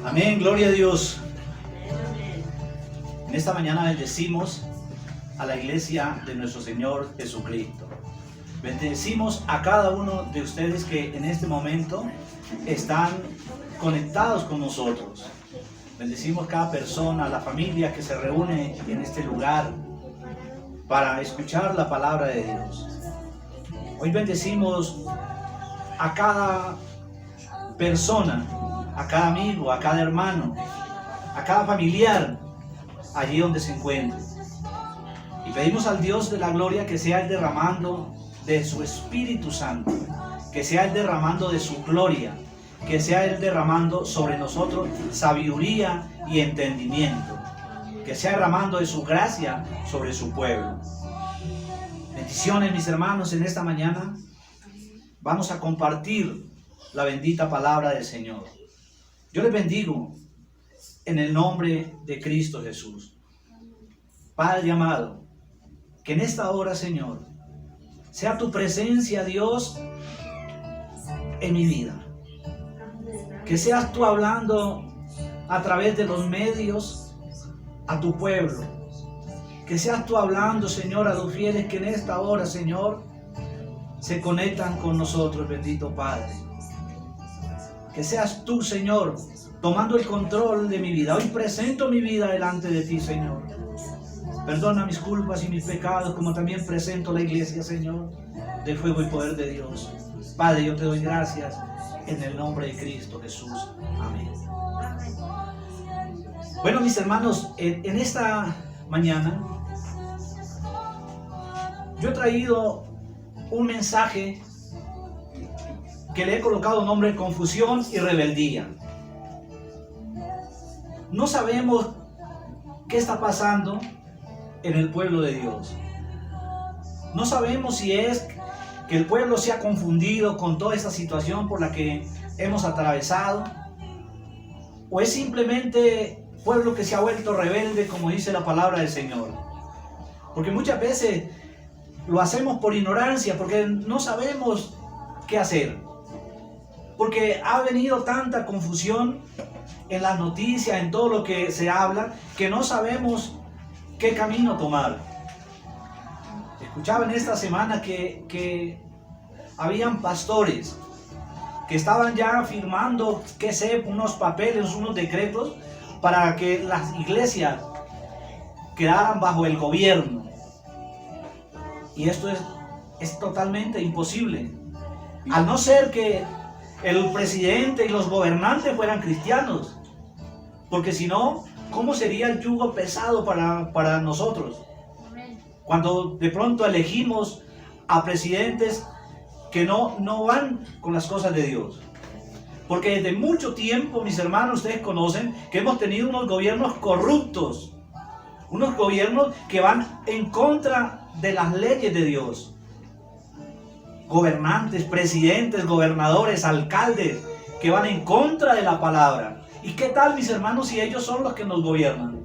Amén, gloria a Dios. En esta mañana bendecimos a la iglesia de nuestro Señor Jesucristo. Bendecimos a cada uno de ustedes que en este momento están conectados con nosotros. Bendecimos cada persona, la familia que se reúne en este lugar para escuchar la palabra de Dios. Hoy bendecimos a cada persona, a cada amigo, a cada hermano, a cada familiar, allí donde se encuentre. Y pedimos al Dios de la gloria que sea el derramando de su Espíritu Santo, que sea el derramando de su gloria, que sea el derramando sobre nosotros sabiduría y entendimiento, que sea derramando de su gracia sobre su pueblo. Bendiciones, mis hermanos, en esta mañana vamos a compartir la bendita palabra del Señor. Yo les bendigo en el nombre de Cristo Jesús. Padre amado, que en esta hora, Señor, sea tu presencia, Dios, en mi vida. Que seas tú hablando a través de los medios a tu pueblo. Que seas tú hablando, Señor, a los fieles que en esta hora, Señor, se conectan con nosotros, bendito Padre. Que seas tú, Señor, tomando el control de mi vida. Hoy presento mi vida delante de ti, Señor. Perdona mis culpas y mis pecados, como también presento la iglesia, Señor, de fuego y poder de Dios. Padre, yo te doy gracias en el nombre de Cristo Jesús. Amén. Bueno, mis hermanos, en esta mañana yo he traído un mensaje que le he colocado nombre confusión y rebeldía. No sabemos qué está pasando en el pueblo de Dios. No sabemos si es que el pueblo se ha confundido con toda esta situación por la que hemos atravesado, o es simplemente pueblo que se ha vuelto rebelde, como dice la palabra del Señor. Porque muchas veces lo hacemos por ignorancia, porque no sabemos qué hacer. Porque ha venido tanta confusión en las noticias, en todo lo que se habla, que no sabemos qué camino tomar. Escuchaba en esta semana que habían pastores que estaban ya firmando, qué sé, unos papeles, unos decretos para que las iglesias quedaran bajo el gobierno. Y esto es totalmente imposible. Al no ser que el presidente y los gobernantes fueran cristianos. Porque si no, ¿cómo sería el yugo pesado para nosotros? Cuando de pronto elegimos a presidentes que no van con las cosas de Dios. Porque desde mucho tiempo, mis hermanos, ustedes conocen que hemos tenido unos gobiernos corruptos. Unos gobiernos que van en contra de las leyes de Dios. Gobernantes, presidentes, gobernadores, alcaldes que van en contra de la palabra. ¿Y qué tal, mis hermanos, si ellos son los que nos gobiernan?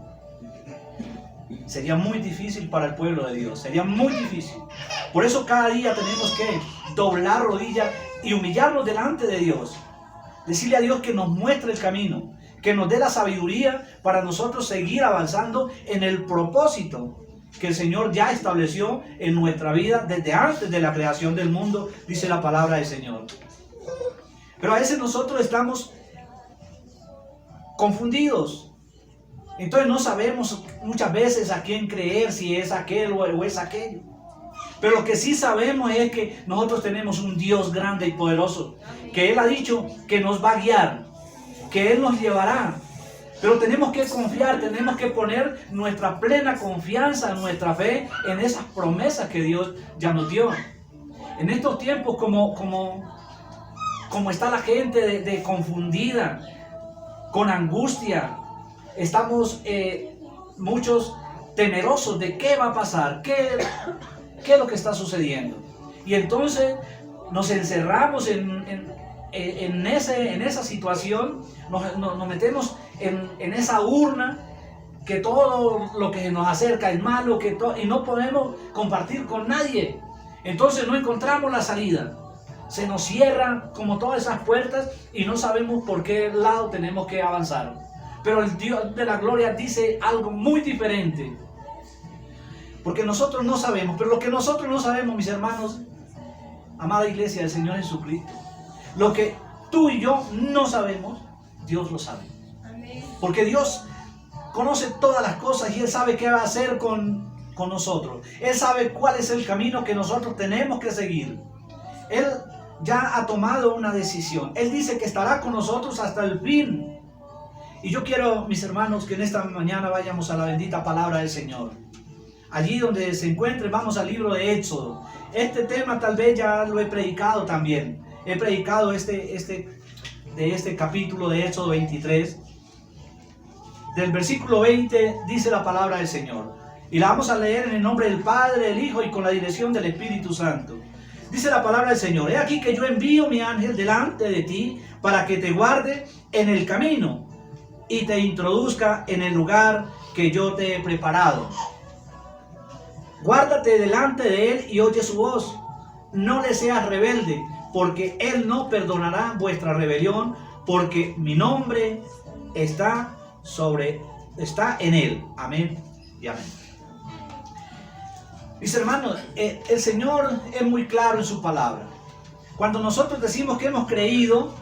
Sería muy difícil para el pueblo de Dios, sería muy difícil. Por eso cada día tenemos que doblar rodillas y humillarnos delante de Dios. Decirle a Dios que nos muestre el camino, que nos dé la sabiduría para nosotros seguir avanzando en el propósito que el Señor ya estableció en nuestra vida desde antes de la creación del mundo, dice la palabra del Señor. Pero a veces nosotros estamos confundidos. Entonces no sabemos muchas veces a quién creer, si es aquel o es aquello. Pero lo que sí sabemos es que nosotros tenemos un Dios grande y poderoso, que Él ha dicho que nos va a guiar, que Él nos llevará. Pero tenemos que confiar, tenemos que poner nuestra plena confianza, nuestra fe en esas promesas que Dios ya nos dio. En estos tiempos como está la gente de confundida, con angustia, estamos muchos temerosos de qué va a pasar, qué es lo que está sucediendo. Y entonces nos encerramos en esa situación, nos metemos en esa urna, que todo lo que nos acerca es malo, y no podemos compartir con nadie. Entonces no encontramos la salida. se nos cierran como todas esas puertas y no sabemos por qué lado tenemos que avanzar. Pero el Dios de la gloria dice algo muy diferente. Porque nosotros no sabemos, pero lo que nosotros no sabemos, mis hermanos, amada iglesia del Señor Jesucristo, lo que tú y yo no sabemos, Dios lo sabe. Porque Dios conoce todas las cosas y Él sabe qué va a hacer con nosotros. Él sabe cuál es el camino que nosotros tenemos que seguir. Él ya ha tomado una decisión. Él dice que estará con nosotros hasta el fin. Y yo quiero, mis hermanos, que en esta mañana vayamos a la bendita palabra del Señor. Allí donde se encuentre, vamos al libro de Éxodo. Este tema tal vez ya lo he predicado también. He predicado de este capítulo de Éxodo 23. Del versículo 20 dice la palabra del Señor. Y la vamos a leer en el nombre del Padre, del Hijo y con la dirección del Espíritu Santo. Dice la palabra del Señor: he aquí que yo envío mi ángel delante de ti para que te guarde en el camino y te introduzca en el lugar que yo te he preparado. Guárdate delante de él y oye su voz. No le seas rebelde, porque él no perdonará vuestra rebelión, porque mi nombre está en él. Amén y amén. Mis hermanos, el Señor es muy claro en su palabra. Cuando nosotros decimos que hemos creído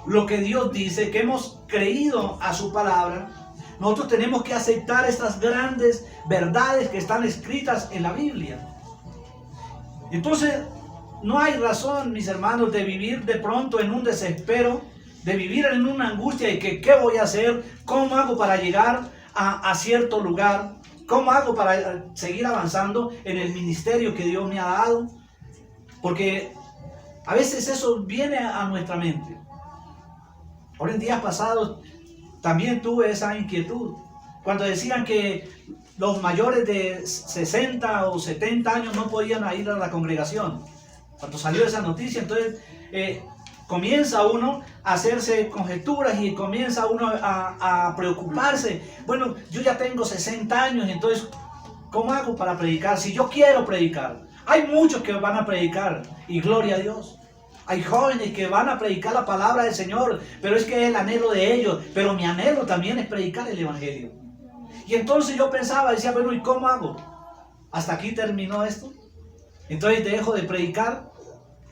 lo que Dios dice, que hemos creído a su palabra, nosotros tenemos que aceptar estas grandes verdades que están escritas en la Biblia. Entonces, no hay razón, mis hermanos, de vivir de pronto en un desespero, de vivir en una angustia de que ¿qué voy a hacer? ¿Cómo hago para llegar a cierto lugar? ¿Cómo hago para seguir avanzando en el ministerio que Dios me ha dado? Porque a veces eso viene a nuestra mente. Ahora, en días pasados también tuve esa inquietud. Cuando decían que los mayores de 60 o 70 años no podían ir a la congregación. Cuando salió esa noticia, entonces comienza uno a hacerse conjeturas y comienza uno a preocuparse. Bueno, yo ya tengo 60 años, entonces, ¿cómo hago para predicar? Si yo quiero predicar. Hay muchos que van a predicar y gloria a Dios. Hay jóvenes que van a predicar la palabra del Señor, pero es que es el anhelo de ellos. Pero mi anhelo también es predicar el Evangelio. Y entonces yo pensaba, decía, bueno, ¿y cómo hago? ¿Hasta aquí terminó esto? Entonces dejo de predicar,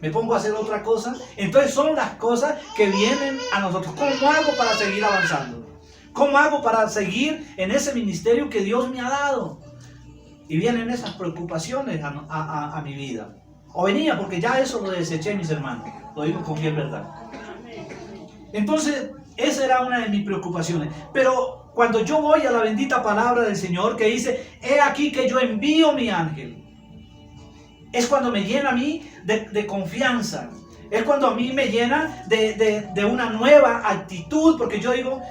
me pongo a hacer otra cosa. Entonces son las cosas que vienen a nosotros. ¿Cómo hago para seguir avanzando? ¿Cómo hago para seguir en ese ministerio que Dios me ha dado? Y vienen esas preocupaciones a mi vida. O venía, porque ya eso lo deseché, mis hermanos. Lo digo con que es verdad. Entonces, esa era una de mis preocupaciones. Pero cuando yo voy a la bendita palabra del Señor que dice, he aquí que yo envío mi ángel, es cuando me llena a mí de confianza. Es cuando a mí me llena de una nueva actitud, porque yo digo,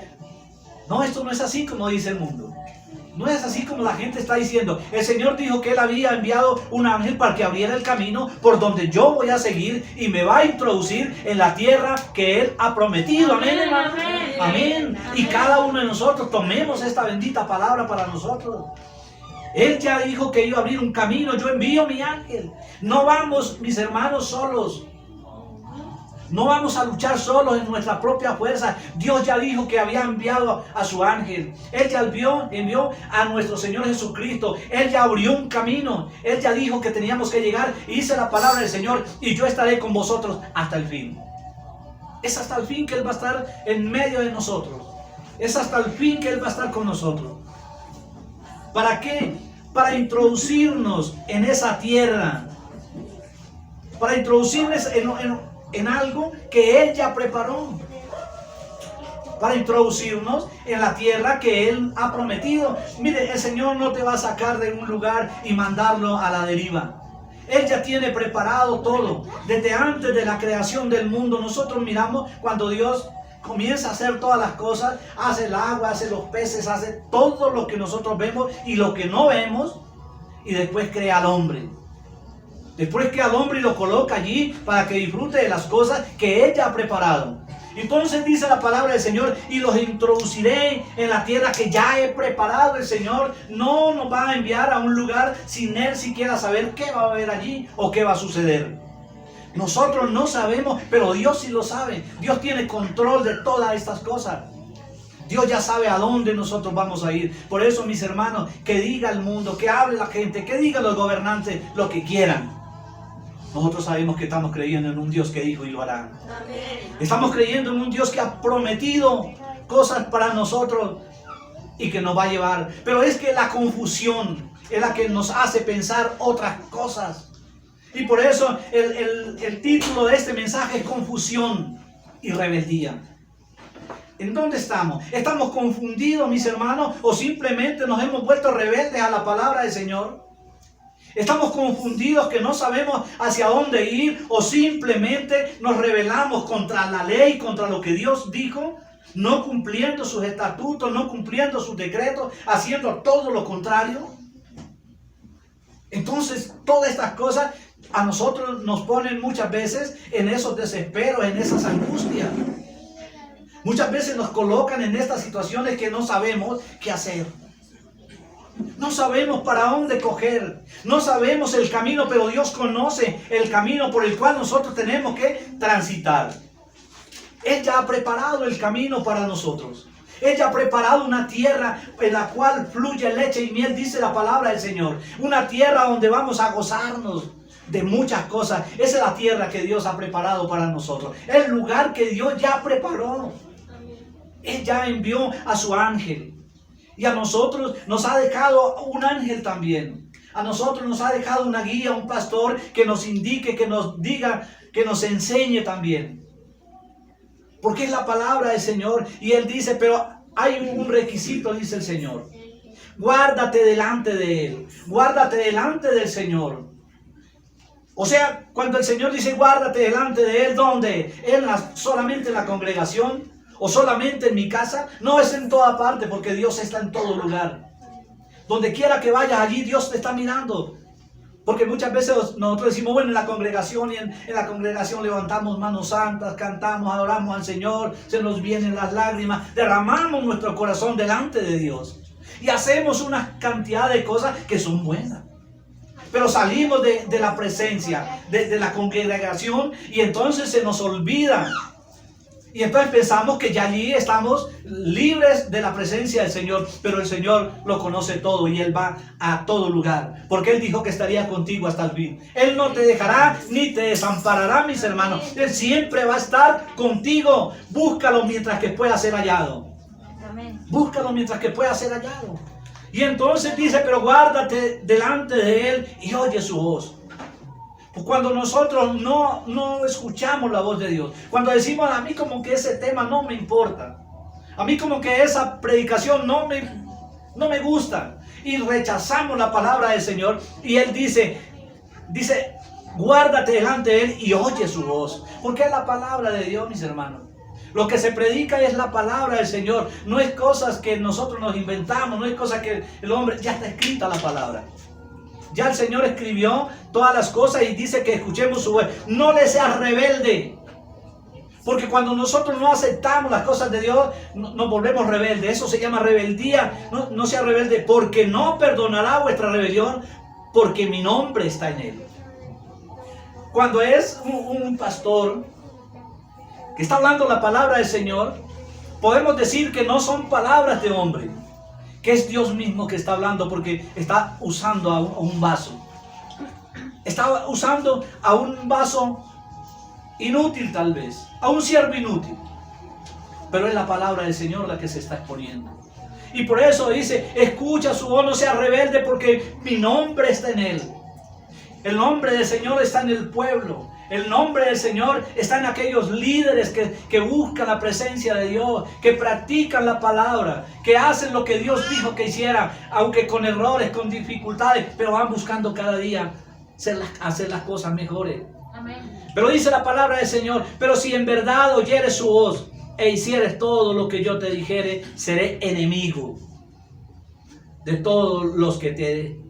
no, esto no es así como dice el mundo. No es así como la gente está diciendo. El Señor dijo que Él había enviado un ángel para que abriera el camino por donde yo voy a seguir y me va a introducir en la tierra que Él ha prometido. Amén, hermano. Amén. Y cada uno de nosotros tomemos esta bendita palabra para nosotros. Él ya dijo que iba a abrir un camino. Yo envío mi ángel. No vamos, mis hermanos, solos. No vamos a luchar solos en nuestra propia fuerza. Dios ya dijo que había enviado a su ángel. Él ya envió a nuestro Señor Jesucristo. Él ya abrió un camino. Él ya dijo que teníamos que llegar. Y dice la palabra del Señor, y yo estaré con vosotros hasta el fin. Es hasta el fin que Él va a estar en medio de nosotros. Es hasta el fin que Él va a estar con nosotros. ¿Para qué? Para introducirnos en esa tierra. Para introducirnos en algo que Él ya preparó. Para introducirnos en la tierra que Él ha prometido. Mire, el Señor no te va a sacar de un lugar y mandarlo a la deriva. Él ya tiene preparado todo. Desde antes de la creación del mundo, nosotros miramos cuando Dios comienza a hacer todas las cosas, hace el agua, hace los peces, hace todo lo que nosotros vemos y lo que no vemos, y después crea al hombre. Después crea al hombre y lo coloca allí para que disfrute de las cosas que Él ya ha preparado. Entonces dice la palabra del Señor, y los introduciré en la tierra que ya he preparado. El Señor no nos va a enviar a un lugar sin Él siquiera saber qué va a haber allí o qué va a suceder. Nosotros no sabemos, pero Dios sí lo sabe. Dios tiene control de todas estas cosas. Dios ya sabe a dónde nosotros vamos a ir. Por eso, mis hermanos, que diga el mundo, que hable la gente, que digan los gobernantes lo que quieran. Nosotros sabemos que estamos creyendo en un Dios que dijo y lo hará. Estamos creyendo en un Dios que ha prometido cosas para nosotros y que nos va a llevar. Pero es que la confusión es la que nos hace pensar otras cosas. Y por eso el título de este mensaje es Confusión y Rebeldía. ¿En dónde estamos? ¿Estamos confundidos, mis hermanos? ¿O simplemente nos hemos vuelto rebeldes a la palabra del Señor? ¿Estamos confundidos que no sabemos hacia dónde ir? ¿O simplemente nos rebelamos contra la ley, contra lo que Dios dijo? No cumpliendo sus estatutos, no cumpliendo sus decretos, haciendo todo lo contrario. Entonces, todas estas cosas a nosotros nos ponen muchas veces en esos desesperos, en esas angustias. Muchas veces nos colocan en estas situaciones que no sabemos qué hacer. No sabemos para dónde coger. No sabemos el camino, pero Dios conoce el camino por el cual nosotros tenemos que transitar. Él ya ha preparado el camino para nosotros. Él ya ha preparado una tierra en la cual fluye leche y miel, dice la palabra del Señor. Una tierra donde vamos a gozarnos de muchas cosas. Esa es la tierra que Dios ha preparado para nosotros. El lugar que Dios ya preparó. Él ya envió a su ángel. Y a nosotros nos ha dejado un ángel también. A nosotros nos ha dejado una guía, un pastor que nos indique, que nos diga, que nos enseñe también. Porque es la palabra del Señor. Y Él dice, pero hay un requisito, dice el Señor. Guárdate delante de Él. Guárdate delante del Señor. O sea, cuando el Señor dice guárdate delante de Él, ¿dónde? ¿Solamente en la congregación? ¿O solamente en mi casa? No, es en toda parte, porque Dios está en todo lugar. Donde quiera que vayas, allí Dios te está mirando. Porque muchas veces nosotros decimos, bueno, en la congregación, y en la congregación levantamos manos santas, cantamos, adoramos al Señor, se nos vienen las lágrimas, derramamos nuestro corazón delante de Dios. Y hacemos una cantidad de cosas que son buenas. Pero salimos de la presencia, de la congregación, y entonces se nos olvida. Y entonces pensamos que ya allí estamos libres de la presencia del Señor. Pero el Señor lo conoce todo y Él va a todo lugar. Porque Él dijo que estaría contigo hasta el fin. Él no te dejará ni te desamparará, mis hermanos. Él siempre va a estar contigo. Búscalo mientras que pueda ser hallado. Búscalo mientras que pueda ser hallado. Y entonces dice, pero guárdate delante de Él y oye su voz. Cuando nosotros no escuchamos la voz de Dios, cuando decimos a mí como que ese tema no me importa, a mí como que esa predicación no me gusta, y rechazamos la palabra del Señor, y Él dice, guárdate delante de Él y oye su voz, porque es la palabra de Dios, mis hermanos. Lo que se predica es la palabra del Señor, no es cosas que nosotros nos inventamos, no es cosas que el hombre, ya está escrita la palabra. Ya el Señor escribió todas las cosas y dice que escuchemos su voz. No le seas rebelde. Porque cuando nosotros no aceptamos las cosas de Dios, nos volvemos rebeldes. Eso se llama rebeldía. No sea rebelde, porque no perdonará vuestra rebelión, porque mi nombre está en él. Cuando es un pastor que está hablando la palabra del Señor, podemos decir que no son palabras de hombre, que es Dios mismo que está hablando, porque está usando a un vaso. Está usando a un vaso inútil tal vez, a un siervo inútil. Pero es la palabra del Señor la que se está exponiendo. Y por eso dice, escucha su voz, no sea rebelde, porque mi nombre está en él. El nombre del Señor está en el pueblo. El nombre del Señor está en aquellos líderes que buscan la presencia de Dios, que practican la palabra, que hacen lo que Dios dijo que hiciera, aunque con errores, con dificultades, pero van buscando cada día hacer las cosas mejores. Amén. Pero dice la palabra del Señor, pero si en verdad oyeres su voz e hicieres todo lo que yo te dijere, seré enemigo de todos los que te...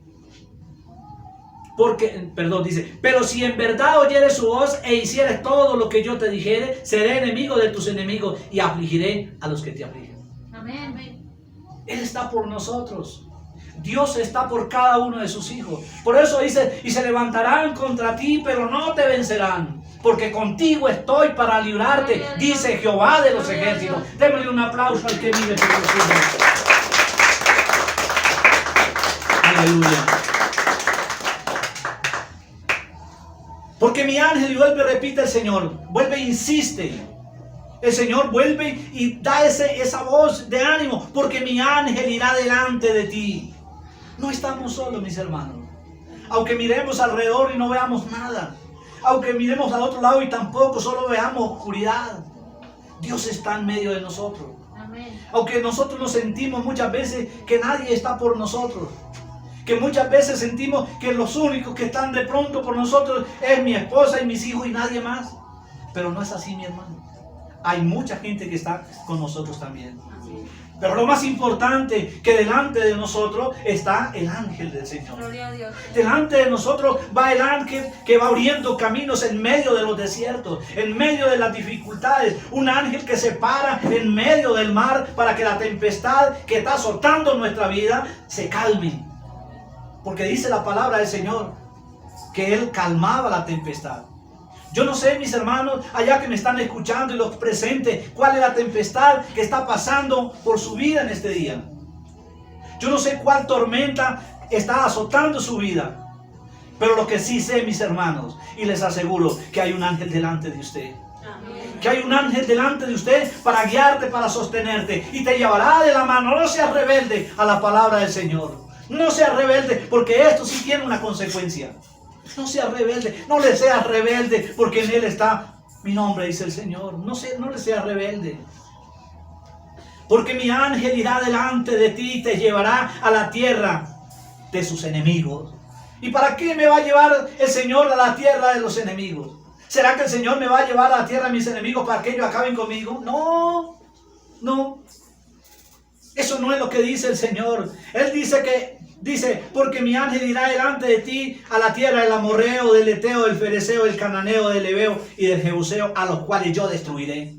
dice, pero si en verdad oyeres su voz e hicieres todo lo que yo te dijere, seré enemigo de tus enemigos y afligiré a los que te afligen. Amén. Él está por nosotros. Dios está por cada uno de sus hijos. Por eso dice, y se levantarán contra ti, pero no te vencerán. porque contigo estoy para librarte, dice Jehová de los ejércitos. Démosle un aplauso al que vive por los cielos. Aleluya. Porque mi ángel, y vuelve, repite el Señor, vuelve e insiste. El Señor vuelve y da esa voz de ánimo, porque mi ángel irá delante de ti. No estamos solos, mis hermanos. Aunque miremos alrededor y no veamos nada, aunque miremos al otro lado y tampoco solo veamos oscuridad, Dios está en medio de nosotros. Amén. Aunque nosotros nos sentimos muchas veces que nadie está por nosotros, que muchas veces sentimos que los únicos que están de pronto por nosotros es mi esposa y mis hijos y nadie más. Pero no es así, mi hermano. Hay mucha gente que está con nosotros también. Pero lo más importante, que delante de nosotros está el ángel del Señor. Gloria a Dios. Delante de nosotros va el ángel que va abriendo caminos en medio de los desiertos, en medio de las dificultades. Un ángel que se para en medio del mar para que la tempestad que está azotando nuestra vida se calme. Porque dice la palabra del Señor que Él calmaba la tempestad. Yo no sé, mis hermanos, allá que me están escuchando y los presentes, cuál es la tempestad que está pasando por su vida en este día. Yo no sé cuál tormenta está azotando su vida. Pero lo que sí sé, mis hermanos, y les aseguro que hay un ángel delante de usted. Que hay un ángel delante de usted para guiarte, para sostenerte. Y te llevará de la mano. No seas rebelde a la palabra del Señor. No seas rebelde, porque esto sí tiene una consecuencia. No seas rebelde, no le seas rebelde, porque en Él está mi nombre, dice el Señor. No le seas rebelde. Porque mi ángel irá delante de ti y te llevará a la tierra de sus enemigos. ¿Y para qué me va a llevar el Señor a la tierra de los enemigos? ¿Será que el Señor me va a llevar a la tierra de mis enemigos para que ellos acaben conmigo? No, no. Eso no es lo que dice el Señor. Él dice, porque mi ángel irá delante de ti a la tierra del amorreo, del eteo, del fereceo, del cananeo, del heveo y del jebuseo, a los cuales yo destruiré.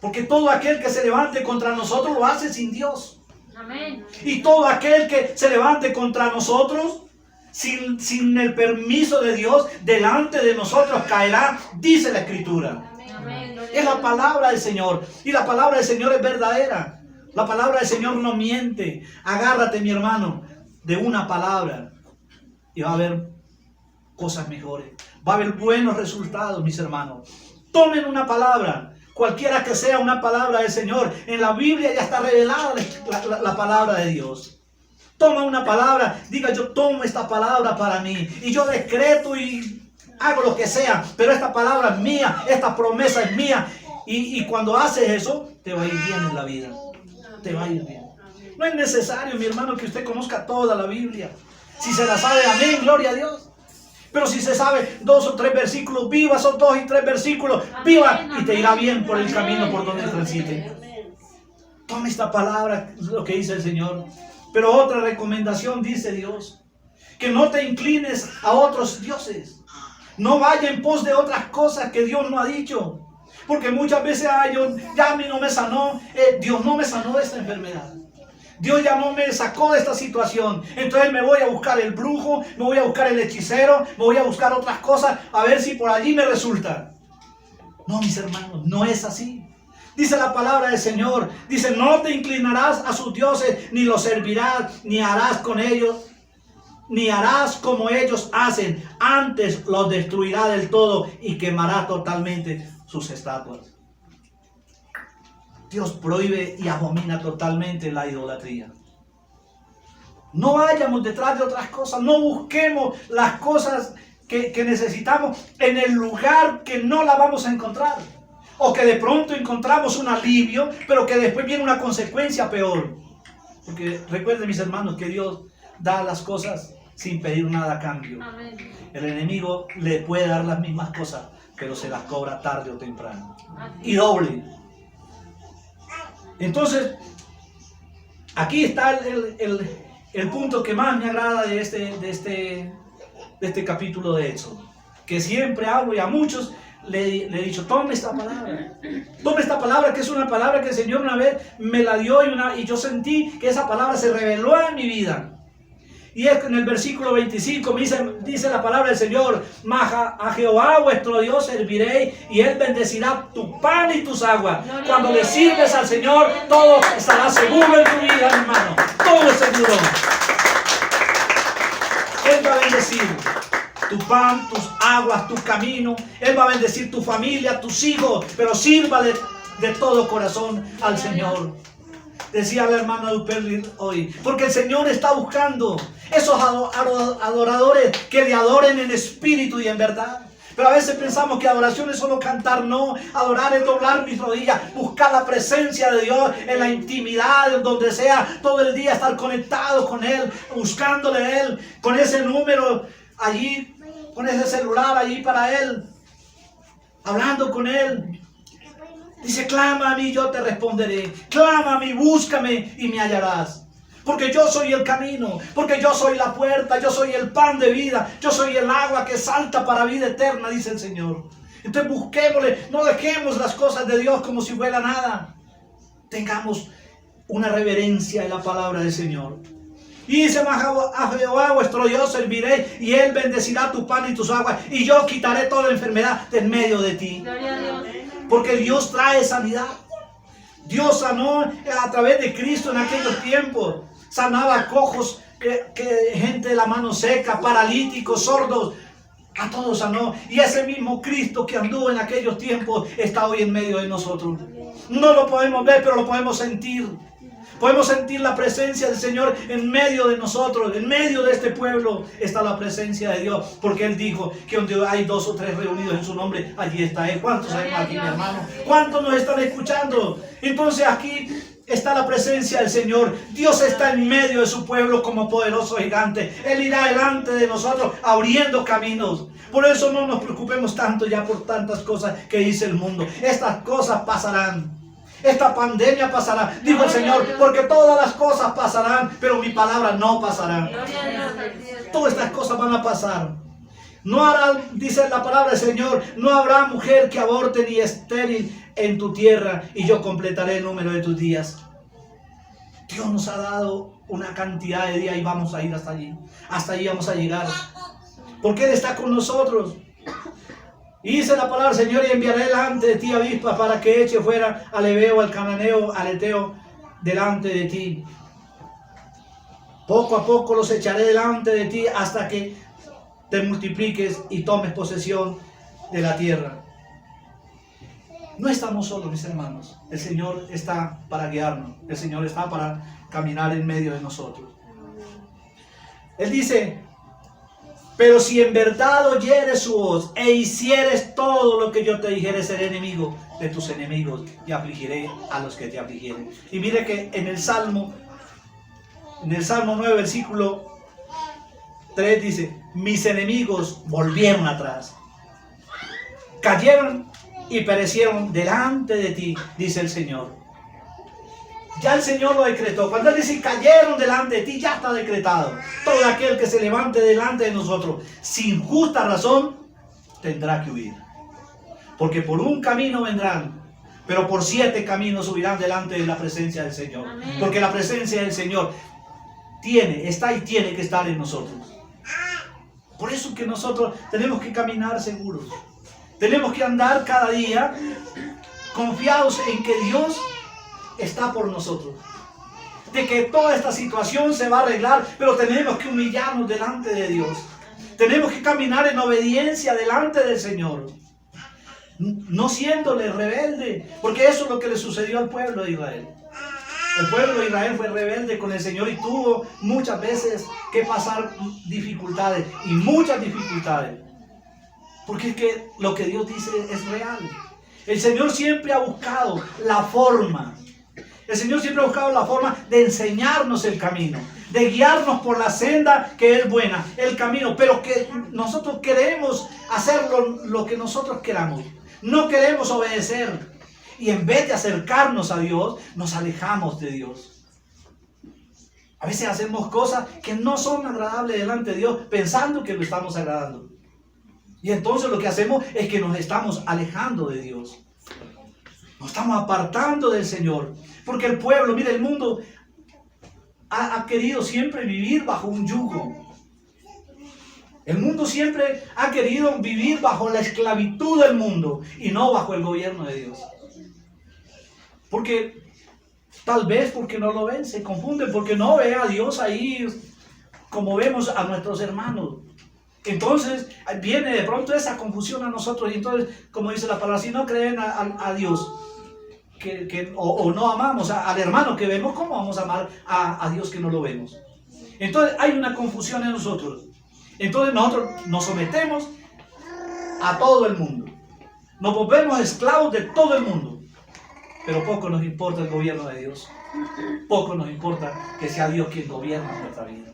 Porque todo aquel que se levante contra nosotros lo hace sin Dios. Amén. Y todo aquel que se levante contra nosotros sin el permiso de Dios, delante de nosotros caerá, dice la Escritura. Amén. Es la palabra del Señor. Y la palabra del Señor es verdadera. La palabra del Señor no miente. Agárrate, mi hermano, de una palabra y va a haber cosas mejores. Va a haber buenos resultados, mis hermanos. Tomen una palabra, cualquiera que sea una palabra del Señor. En la Biblia ya está revelada la palabra de Dios. Toma una palabra, diga: yo tomo esta palabra para mí y yo decreto y hago lo que sea, pero esta palabra es mía, esta promesa es mía. Y cuando haces eso, te va a ir bien en la vida. Te va a ir bien. No es necesario, mi hermano, que usted conozca toda la Biblia. Si se la sabe, amén, gloria a Dios. Pero si se sabe 2 o 3 versículos, viva esos 2 y 3 versículos, viva, y te irá bien por el camino por donde transite. Toma esta palabra, lo que dice el Señor. Pero otra recomendación dice Dios: que no te inclines a otros dioses. No vaya en pos de otras cosas que Dios no ha dicho. Porque muchas veces ya a mí no me sanó, Dios no me sanó de esta enfermedad. Dios ya no me sacó de esta situación. Entonces me voy a buscar el brujo, me voy a buscar el hechicero, me voy a buscar otras cosas a ver si por allí me resulta. No, mis hermanos, no es así. Dice la palabra del Señor, dice: no te inclinarás a sus dioses, ni los servirás, ni harás con ellos, ni harás como ellos hacen. Antes los destruirá del todo y quemará totalmente sus estatuas. Dios prohíbe y abomina totalmente la idolatría. No vayamos detrás de otras cosas, no busquemos las cosas que necesitamos en el lugar que no la vamos a encontrar, o que de pronto encontramos un alivio, pero que después viene una consecuencia peor. Porque recuerden, mis hermanos, que Dios da las cosas sin pedir nada a cambio. Amén. El enemigo le puede dar las mismas cosas, pero se las cobra tarde o temprano. Y doble. Entonces, aquí está el punto que más me agrada de este capítulo de Éxodo. Que siempre hablo y a muchos le he dicho: tome esta palabra. Tome esta palabra, que es una palabra que el Señor una vez me la dio y yo sentí que esa palabra se reveló en mi vida. Y es en el versículo 25 dice la palabra del Señor: a Jehová vuestro Dios serviréis, y Él bendecirá tu pan y tus aguas. Cuando le sirves al Señor, todo estará seguro en tu vida, hermano. Todo es seguro. Él va a bendecir tu pan, tus aguas, tu camino. Él va a bendecir tu familia, tus hijos. Pero sírvale de todo corazón al Señor. Decía la hermana Duperli hoy, porque el Señor está buscando esos adoradores que le adoren en espíritu y en verdad. Pero a veces pensamos que adoración es solo cantar. No, adorar es doblar mis rodillas, buscar la presencia de Dios en la intimidad, en donde sea, todo el día estar conectado con Él, buscándole a Él, con ese número allí, con ese celular allí para Él, hablando con Él. Dice: clama a mí, yo te responderé. Clama a mí, búscame y me hallarás. Porque yo soy el camino, porque yo soy la puerta, yo soy el pan de vida, yo soy el agua que salta para vida eterna, dice el Señor. Entonces busquémosle, no dejemos las cosas de Dios como si fuera nada. Tengamos una reverencia en la palabra del Señor. Y dice: a Jehová vuestro Dios serviréis, y Él bendecirá tu pan y tus aguas, y yo quitaré toda enfermedad de en medio de ti. Gloria a Dios. Porque Dios trae sanidad. Dios sanó a través de Cristo en aquellos tiempos. Sanaba cojos, gente de la mano seca, paralíticos, sordos. A todos sanó. Y ese mismo Cristo que anduvo en aquellos tiempos está hoy en medio de nosotros. No lo podemos ver, pero lo podemos sentir. Podemos sentir la presencia del Señor en medio de nosotros. En medio de este pueblo está la presencia de Dios. Porque Él dijo que donde hay 2 o 3 reunidos en su nombre, allí está Él. ¿Cuántos sabemos aquí, mi hermano? ¿Cuántos nos están escuchando? Entonces aquí está la presencia del Señor. Dios está en medio de su pueblo como poderoso gigante. Él irá delante de nosotros abriendo caminos. Por eso no nos preocupemos tanto ya por tantas cosas que dice el mundo. Estas cosas pasarán. Esta pandemia pasará, dijo el Señor, porque todas las cosas pasarán, pero mi palabra no pasará. Todas estas cosas van a pasar. No hará, dice la palabra del Señor, no habrá mujer que aborte ni estéril en tu tierra, y yo completaré el número de tus días. Dios nos ha dado una cantidad de días y vamos a ir hasta allí. Hasta allí vamos a llegar. Porque Él está con nosotros. Y dice la palabra del Señor: y enviaré delante de ti avispas para que eche fuera al Ebeo, al Cananeo, al Eteo delante de ti. Poco a poco los echaré delante de ti hasta que te multipliques y tomes posesión de la tierra. No estamos solos, mis hermanos. El Señor está para guiarnos. El Señor está para caminar en medio de nosotros. Él dice: pero si en verdad oyeres su voz e hicieres todo lo que yo te dijere, seré enemigo de tus enemigos y afligiré a los que te afligieren. Y mire que en el Salmo 9, versículo 3 dice: mis enemigos volvieron atrás, cayeron y perecieron delante de ti, dice el Señor. Ya el Señor lo decretó. Cuando Él dice cayeron delante de ti, ya está decretado. Todo aquel que se levante delante de nosotros sin justa razón tendrá que huir. Porque por un camino vendrán, pero por 7 caminos subirán delante de la presencia del Señor. Amén. Porque la presencia del Señor está y tiene que estar en nosotros. Por eso que nosotros tenemos que caminar seguros. Tenemos que andar cada día confiados en que Dios está por nosotros, de que toda esta situación se va a arreglar, pero tenemos que humillarnos delante de Dios. Tenemos que caminar en obediencia delante del Señor, no siéndole rebelde, porque eso es lo que le sucedió al pueblo de Israel. El pueblo de Israel fue rebelde con el Señor y tuvo muchas veces que pasar dificultades, y muchas dificultades, porque es que lo que Dios dice es real. El Señor siempre ha buscado la forma. El Señor siempre ha buscado la forma de enseñarnos el camino, de guiarnos por la senda que es buena, el camino, pero que nosotros queremos hacer lo que nosotros queramos. No queremos obedecer. Y en vez de acercarnos a Dios, nos alejamos de Dios. A veces hacemos cosas que no son agradables delante de Dios, pensando que lo estamos agradando. Y entonces lo que hacemos es que nos estamos alejando de Dios. Nos estamos apartando del Señor. Porque el pueblo, mire, el mundo ha querido siempre vivir bajo un yugo. El mundo siempre ha querido vivir bajo la esclavitud del mundo y no bajo el gobierno de Dios. Porque tal vez porque no lo ven, se confunden, porque no ve a Dios ahí como vemos a nuestros hermanos. Entonces viene de pronto esa confusión a nosotros y entonces, como dice la palabra, si no creen a Dios o no amamos al hermano que vemos, ¿cómo vamos a amar a Dios que no lo vemos? Entonces hay una confusión en nosotros. Entonces nosotros nos sometemos a todo el mundo. Nos volvemos esclavos de todo el mundo. Pero poco nos importa el gobierno de Dios. Poco nos importa que sea Dios quien gobierna nuestra vida.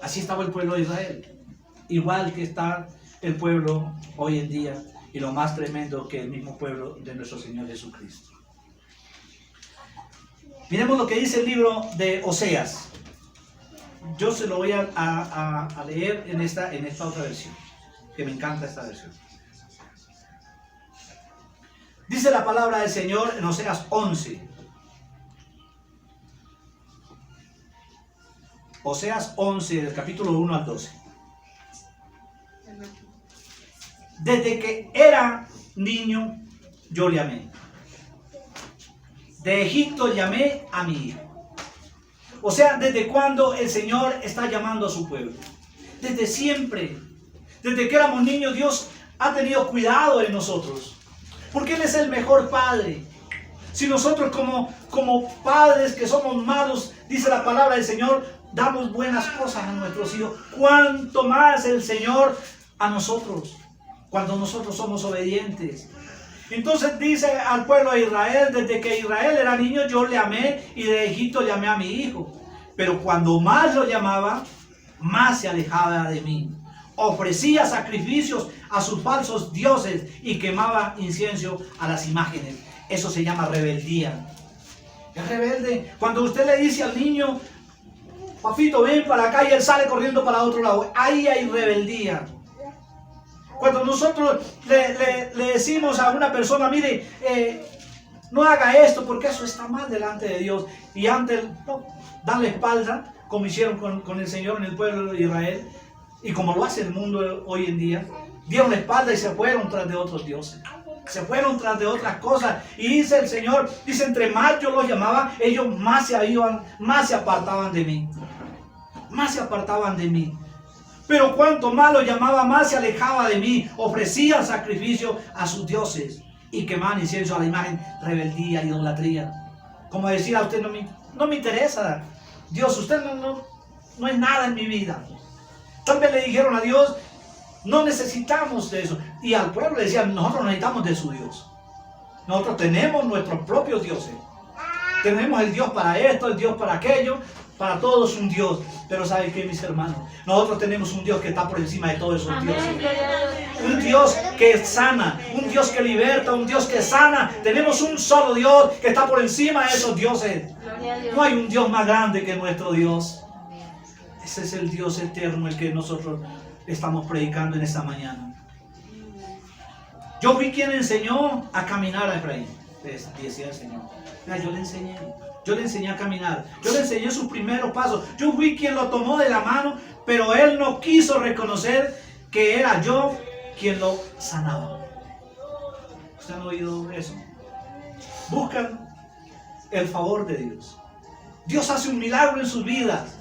Así estaba el pueblo de Israel. Igual que está el pueblo hoy en día. Y lo más tremendo que el mismo pueblo de nuestro Señor Jesucristo. Miremos lo que dice el libro de Oseas. Yo se lo voy a leer en esta otra versión, que me encanta esta versión. Dice la palabra del Señor en Oseas 11. Oseas 11, del capítulo 1 al 12. Desde que era niño, yo le amé. De Egipto llamé a mi hijo. O sea, ¿desde cuándo el Señor está llamando a su pueblo? Desde siempre. Desde que éramos niños, Dios ha tenido cuidado de nosotros. Porque Él es el mejor padre. Si nosotros como padres que somos malos, dice la palabra del Señor, damos buenas cosas a nuestros hijos, ¿cuánto más el Señor a nosotros? Cuando nosotros somos obedientes. Entonces dice al pueblo de Israel, desde que Israel era niño yo le amé y de Egipto llamé a mi hijo. Pero cuando más lo llamaba, más se alejaba de mí. Ofrecía sacrificios a sus falsos dioses y quemaba incienso a las imágenes. Eso se llama rebeldía. Es rebelde. Cuando usted le dice al niño, papito, ven para acá, y él sale corriendo para otro lado, ahí hay rebeldía. Cuando nosotros le decimos a una persona, mire, no haga esto porque eso está mal delante de Dios, y antes dan la espalda, como hicieron con el Señor en el pueblo de Israel, y como lo hace el mundo hoy en día, dieron la espalda y se fueron tras de otros dioses, se fueron tras de otras cosas. Y dice el Señor, dice, entre más yo los llamaba, ellos más se iban, más se apartaban de mí, más se apartaban de mí. Pero cuanto más lo llamaba, más se alejaba de mí. Ofrecían sacrificio a sus dioses y quemaban incienso a la imagen. Rebeldía, idolatría. Como decir a usted, no me interesa. Dios, usted no es nada en mi vida. Tal vez le dijeron a Dios, no necesitamos de eso. Y al pueblo le decían, nosotros necesitamos de su Dios. Nosotros tenemos nuestros propios dioses. Tenemos el Dios para esto, el Dios para aquello. Para todos un Dios. Pero ¿saben qué, mis hermanos? Nosotros tenemos un Dios que está por encima de todos esos dioses. Un Dios que sana, un Dios que liberta, un Dios que sana. Tenemos un solo Dios que está por encima de esos dioses. No hay un Dios más grande que nuestro Dios. Ese es el Dios eterno, el que nosotros estamos predicando en esta mañana. Yo fui quien enseñó a caminar a Efraín, decía el Señor. Mira, yo le enseñé a caminar, yo le enseñé sus primeros pasos, yo fui quien lo tomó de la mano, pero él no quiso reconocer que era yo quien lo sanaba. ¿Usted han oído eso? Buscan el favor de Dios. Dios hace un milagro en sus vidas.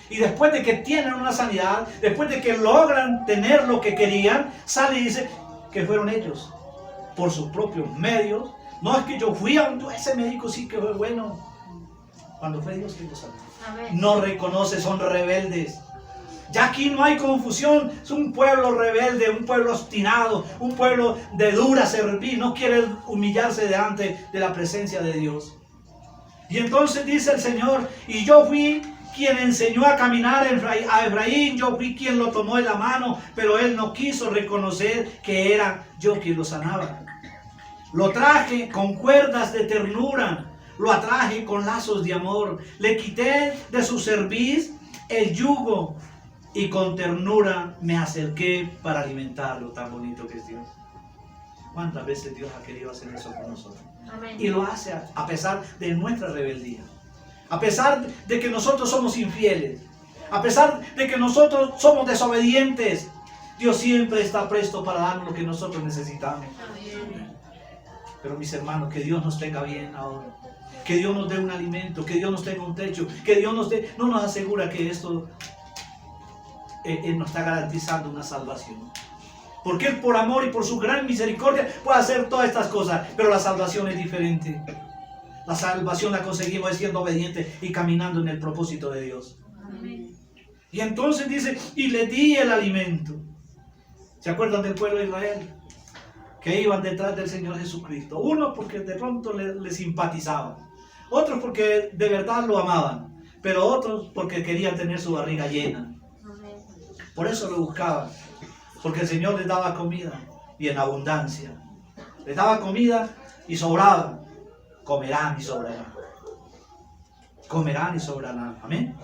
Y después de que tienen una sanidad, después de que logran tener lo que querían, sale y dice que fueron ellos, por sus propios medios. No es que yo fui a ese médico, sí que fue bueno. Cuando fue Dios que lo sanó. No reconoce, son rebeldes. Ya aquí no hay confusión, es un pueblo rebelde, un pueblo obstinado, un pueblo de dura cerviz, no quiere humillarse delante de la presencia de Dios. Y entonces dice el Señor, y yo fui quien enseñó a caminar a Efraín, yo fui quien lo tomó de la mano, pero él no quiso reconocer que era yo quien lo sanaba. Lo traje con cuerdas de ternura, lo atraje con lazos de amor, le quité de su cerviz el yugo y con ternura me acerqué para alimentarlo. Tan bonito que es Dios. ¿Cuántas veces Dios ha querido hacer eso con nosotros? Amén. Y lo hace a pesar de nuestra rebeldía, A pesar de que nosotros somos infieles, a pesar de que nosotros somos desobedientes, Dios siempre está presto para darnos lo que nosotros necesitamos. Pero mis hermanos, que Dios nos tenga bien ahora. Que Dios nos dé un alimento, que Dios nos tenga un techo, que Dios no nos asegura que esto Él nos está garantizando una salvación. Porque Él por amor y por su gran misericordia puede hacer todas estas cosas, pero la salvación es diferente. La salvación la conseguimos siendo obedientes y caminando en el propósito de Dios. Amén. Y entonces dice, y le di el alimento. ¿Se acuerdan del pueblo de Israel? Que iban detrás del Señor Jesucristo. Uno porque de pronto le simpatizaban. Otros porque de verdad lo amaban. Pero otros porque querían tener su barriga llena. Por eso lo buscaban. Porque el Señor les daba comida y en abundancia. Les daba comida y sobraba. Comerán y sobrarán. Comerán y sobrarán. Amén.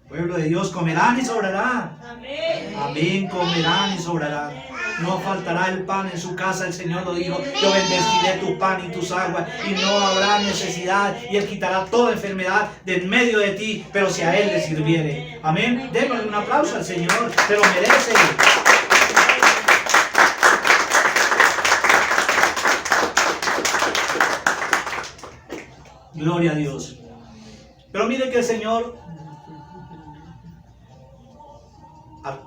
Pueblo de Dios, comerán y sobrarán. Amén. Amén, comerán y sobrarán. No faltará el pan en su casa, el Señor lo dijo. Yo bendeciré tu pan y tus aguas y no habrá necesidad. Y Él quitará toda enfermedad de en medio de ti, pero si a Él le sirviere. Amén. Démosle un aplauso al Señor, se lo merece. Gloria a Dios. Pero mire que el Señor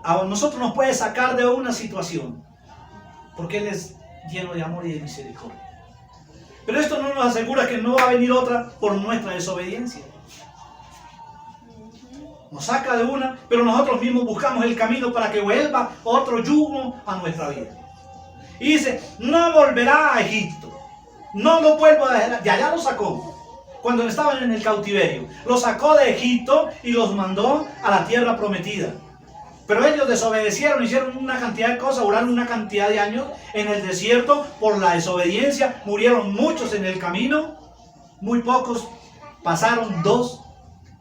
a nosotros nos puede sacar de una situación, porque Él es lleno de amor y de misericordia. Pero esto no nos asegura que no va a venir otra por nuestra desobediencia. Nos saca de una, pero nosotros mismos buscamos el camino para que vuelva otro yugo a nuestra vida. Y dice, no volverá a Egipto. No lo vuelvo a dejar. De allá lo sacó. Cuando estaban en el cautiverio, los sacó de Egipto y los mandó a la tierra prometida. Pero ellos desobedecieron, hicieron una cantidad de cosas, duraron una cantidad de años en el desierto por la desobediencia. Murieron muchos en el camino, muy pocos pasaron, 2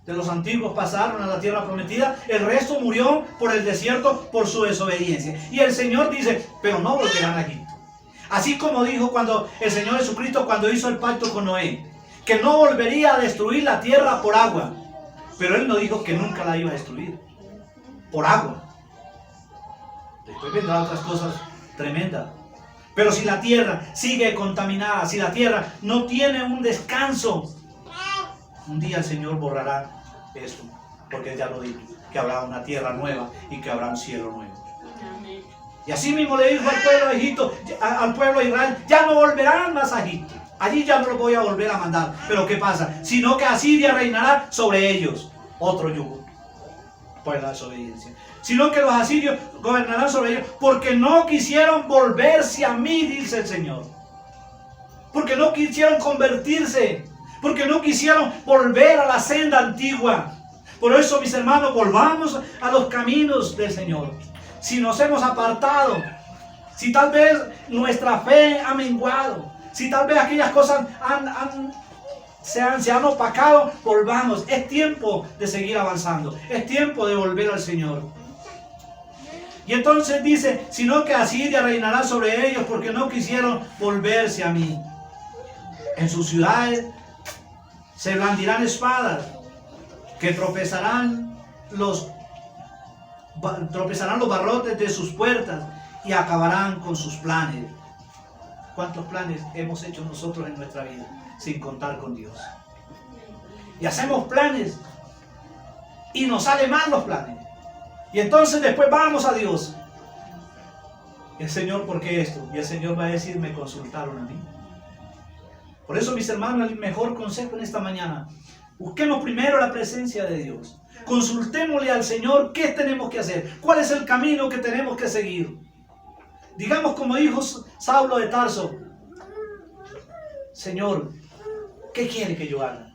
de los antiguos pasaron a la tierra prometida. El resto murió por el desierto por su desobediencia. Y el Señor dice, pero no volverán a Egipto. Así como dijo cuando el Señor Jesucristo cuando hizo el pacto con Noé, que no volvería a destruir la tierra por agua. Pero Él no dijo que nunca la iba a destruir por agua. Después vendrán otras cosas tremendas. Pero si la tierra sigue contaminada, si la tierra no tiene un descanso, un día el Señor borrará esto, porque Él ya lo dijo, que habrá una tierra nueva y que habrá un cielo nuevo. Y así mismo le dijo al pueblo de Egipto, al pueblo de Israel, ya no volverán más a Egipto. Allí ya no lo voy a volver a mandar. Pero ¿qué pasa? Sino que Asiria reinará sobre ellos. Otro yugo por la desobediencia. Sino que los asirios gobernarán sobre ellos porque no quisieron volverse a mí, dice el Señor. Porque no quisieron convertirse. Porque no quisieron volver a la senda antigua. Por eso, mis hermanos, volvamos a los caminos del Señor. Si nos hemos apartado, si tal vez nuestra fe ha menguado, si tal vez aquellas cosas se han opacado, volvamos. Es tiempo de seguir avanzando. Es tiempo de volver al Señor. Y entonces dice, sino que Asiria reinará sobre ellos porque no quisieron volverse a mí. En sus ciudades se blandirán espadas, que tropezarán los barrotes de sus puertas y acabarán con sus planes. ¿Cuántos planes hemos hecho nosotros en nuestra vida sin contar con Dios? Y hacemos planes y nos salen mal los planes. Y entonces después vamos a Dios. El Señor, ¿por qué esto? Y el Señor va a decir, me consultaron a mí. Por eso, mis hermanos, el mejor consejo en esta mañana, busquemos primero la presencia de Dios. Consultémosle al Señor qué tenemos que hacer, cuál es el camino que tenemos que seguir. Digamos como dijo Saulo de Tarso, Señor, ¿qué quiere que yo haga?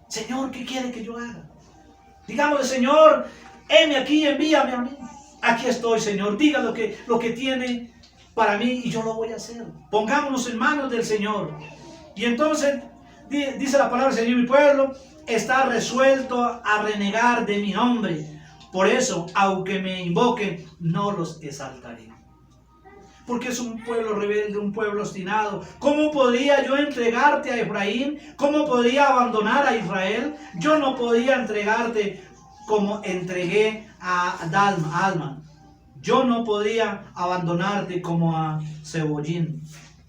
Señor, ¿qué quiere que yo haga? Digámosle, Señor, heme aquí, envíame a mí. Aquí estoy, Señor, diga lo que tiene para mí y yo lo voy a hacer. Pongámonos en manos del Señor. Y entonces, dice la palabra del Señor, mi pueblo está resuelto a renegar de mi nombre. Por eso, aunque me invoquen, no los exaltaré. Porque es un pueblo rebelde, un pueblo obstinado. ¿Cómo podría yo entregarte a Efraín? ¿Cómo podría abandonar a Israel? Yo no podía entregarte como entregué a Alma. Yo no podía abandonarte como a Cebollín.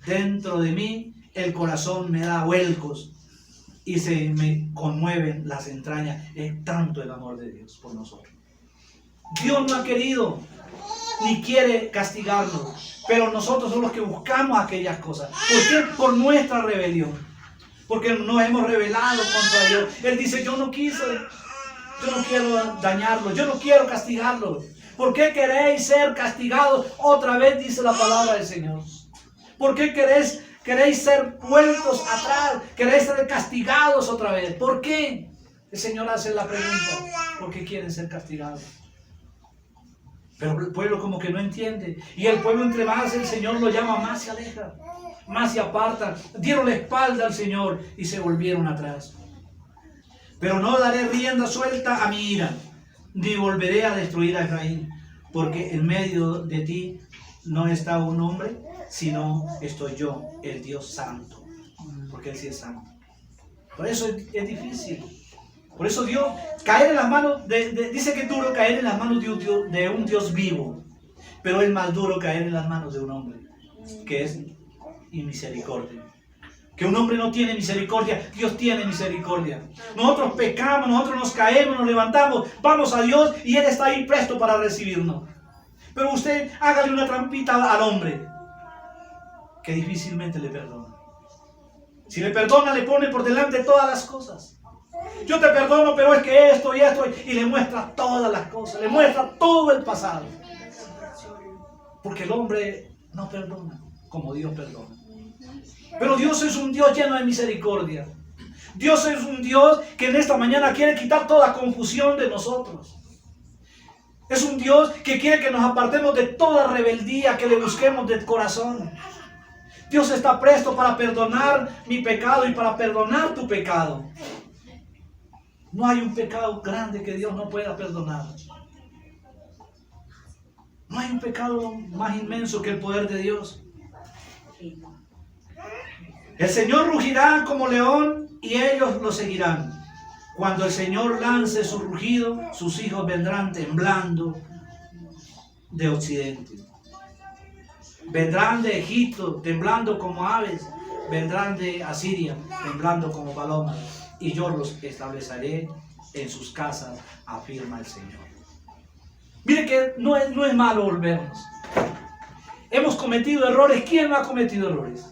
Dentro de mí el corazón me da vuelcos y se me conmueven las entrañas. Es tanto el amor de Dios por nosotros. Dios no ha querido ni quiere castigarnos, pero nosotros somos los que buscamos aquellas cosas. ¿Por qué? Por nuestra rebelión. Porque nos hemos rebelado contra Dios. Él dice, yo no quiero dañarlo, yo no quiero castigarlo. ¿Por qué queréis ser castigados? Otra vez dice la palabra del Señor. ¿Por qué queréis ser vueltos atrás? ¿Queréis ser castigados otra vez? ¿Por qué? El Señor hace la pregunta. ¿Por qué quieren ser castigados? Pero el pueblo como que no entiende. Y el pueblo entre más el Señor lo llama, más se aleja, más se aparta. Dieron la espalda al Señor y se volvieron atrás. Pero no daré rienda suelta a mi ira, ni volveré a destruir a Efraín, porque en medio de ti no está un hombre, sino estoy yo, el Dios santo, porque Él sí es santo. Por eso es difícil. Por eso Dios, caer en las manos, dice que es duro caer en las manos de un Dios vivo, pero es más duro caer en las manos de un hombre, que es misericordia. Que un hombre no tiene misericordia, Dios tiene misericordia. Nosotros pecamos, nosotros nos caemos, nos levantamos, vamos a Dios y Él está ahí presto para recibirnos. Pero usted hágale una trampita al hombre, que difícilmente le perdona. Si le perdona, le pone por delante todas las cosas. Yo te perdono, pero es que esto y esto, y le muestra todas las cosas, le muestra todo el pasado. Porque el hombre no perdona como Dios perdona. Pero Dios es un Dios lleno de misericordia. Dios es un Dios que en esta mañana quiere quitar toda confusión de nosotros. Es un Dios que quiere que nos apartemos de toda rebeldía, que le busquemos de corazón. Dios está presto para perdonar mi pecado y para perdonar tu pecado. No hay un pecado grande que Dios no pueda perdonar. No hay un pecado más inmenso que el poder de Dios. El Señor rugirá como león y ellos lo seguirán. Cuando el Señor lance su rugido, sus hijos vendrán temblando de occidente. Vendrán de Egipto temblando como aves. Vendrán de Asiria temblando como palomas. Y yo los estableceré en sus casas, afirma el Señor. Mire que no es malo volvernos. Hemos cometido errores. ¿Quién no ha cometido errores?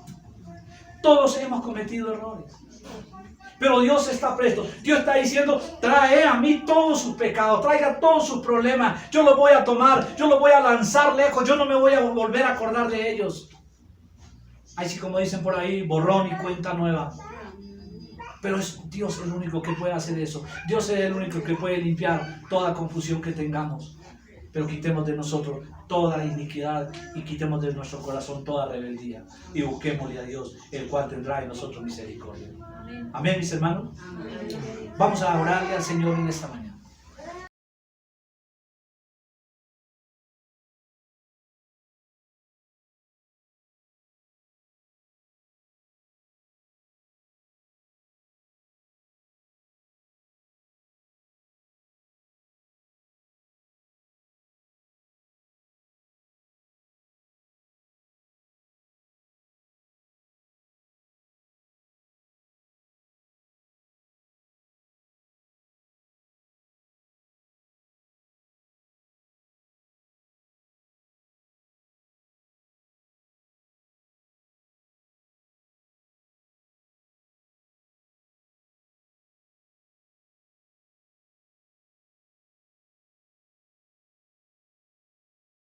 Todos hemos cometido errores. Pero Dios está presto. Dios está diciendo, trae a mí todos sus pecados, traiga todos sus problemas. Yo los voy a tomar, yo los voy a lanzar lejos, yo no me voy a volver a acordar de ellos. Así como dicen por ahí, borrón y cuenta nueva. Pero es Dios el único que puede hacer eso. Dios es el único que puede limpiar toda confusión que tengamos. Pero quitemos de nosotros toda iniquidad y quitemos de nuestro corazón toda rebeldía. Y busquémosle a Dios, el cual tendrá en nosotros misericordia. Amén, mis hermanos. Vamos a orarle al Señor en esta mañana.